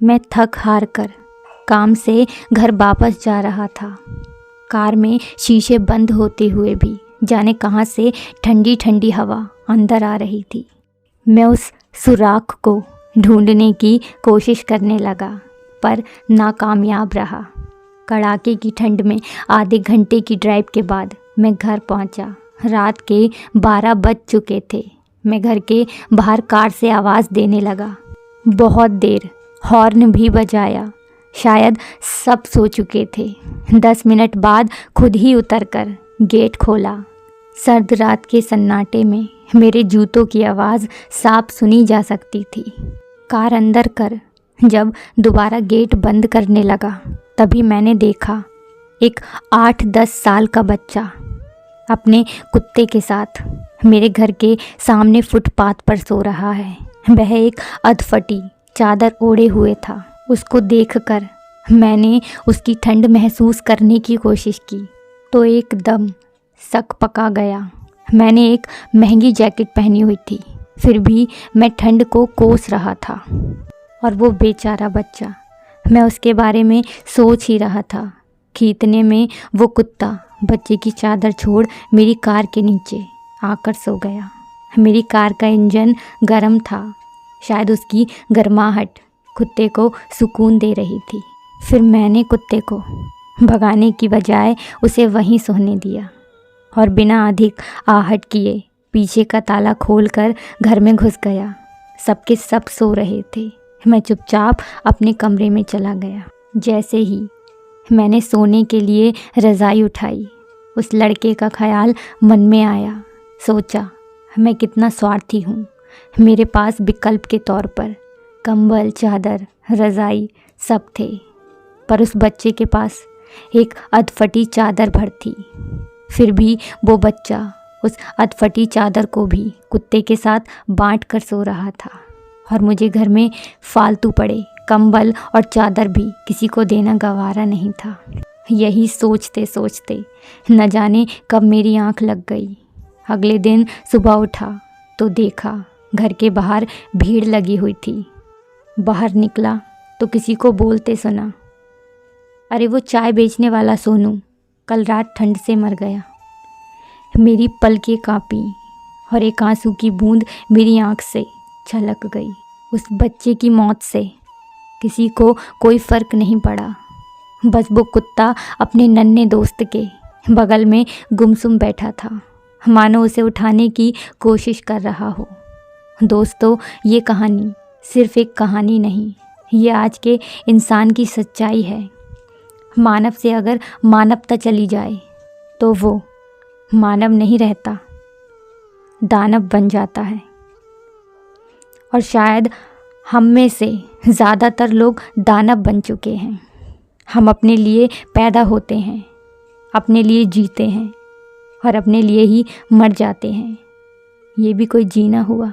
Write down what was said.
मैं थक हार कर काम से घर वापस जा रहा था। कार में शीशे बंद होते हुए भी जाने कहाँ से ठंडी ठंडी हवा अंदर आ रही थी। मैं उस सुराख को ढूंढने की कोशिश करने लगा पर नाकामयाब रहा। कड़ाके की ठंड में आधे घंटे की ड्राइव के बाद मैं घर पहुंचा। रात के 12 बज चुके थे। मैं घर के बाहर कार से आवाज़ देने लगा। बहुत देर हॉर्न भी बजाया। शायद सब सो चुके थे। 10 मिनट बाद खुद ही उतरकर गेट खोला। सर्द रात के सन्नाटे में मेरे जूतों की आवाज़ साफ सुनी जा सकती थी। कार अंदर कर जब दोबारा गेट बंद करने लगा तभी मैंने देखा एक 8-10 साल का बच्चा अपने कुत्ते के साथ मेरे घर के सामने फुटपाथ पर सो रहा है। वह एक अधफटी चादर ओढ़े हुए था। उसको देखकर मैंने उसकी ठंड महसूस करने की कोशिश की तो एकदम सक पका गया। मैंने एक महंगी जैकेट पहनी हुई थी फिर भी मैं ठंड को कोस रहा था। और वो बेचारा बच्चा, मैं उसके बारे में सोच ही रहा था कि इतने में वो कुत्ता बच्चे की चादर छोड़ मेरी कार के नीचे आकर सो गया। मेरी कार का इंजन गर्म था। शायद उसकी गर्माहट कुत्ते को सुकून दे रही थी। फिर मैंने कुत्ते को भगाने की बजाय उसे वहीं सोने दिया और बिना अधिक आहट किए पीछे का ताला खोलकर घर में घुस गया। सबके सब सो रहे थे। मैं चुपचाप अपने कमरे में चला गया। जैसे ही मैंने सोने के लिए रज़ाई उठाई उस लड़के का ख्याल मन में आया। सोचा मैं कितना स्वार्थी हूँ। मेरे पास विकल्प के तौर पर कंबल, चादर, रज़ाई सब थे पर उस बच्चे के पास एक अधफटी चादर भर थी। फिर भी वो बच्चा उस अधफटी चादर को भी कुत्ते के साथ बांट कर सो रहा था और मुझे घर में फालतू पड़े कंबल और चादर भी किसी को देना गवारा नहीं था। यही सोचते सोचते न जाने कब मेरी आंख लग गई। अगले दिन सुबह उठा तो देखा घर के बाहर भीड़ लगी हुई थी। बाहर निकला तो किसी को बोलते सुना, अरे वो चाय बेचने वाला सोनू कल रात ठंड से मर गया। मेरी पलकें कांपी और एक आंसू की बूंद मेरी आंख से छलक गई। उस बच्चे की मौत से किसी को कोई फ़र्क नहीं पड़ा। बस वो कुत्ता अपने नन्हे दोस्त के बगल में गुमसुम बैठा था, मानो उसे उठाने की कोशिश कर रहा हो। दोस्तों, ये कहानी सिर्फ़ एक कहानी नहीं, ये आज के इंसान की सच्चाई है। मानव से अगर मानवता चली जाए तो वो मानव नहीं रहता, दानव बन जाता है। और शायद हम में से ज़्यादातर लोग दानव बन चुके हैं। हम अपने लिए पैदा होते हैं, अपने लिए जीते हैं और अपने लिए ही मर जाते हैं। ये भी कोई जीना हुआ।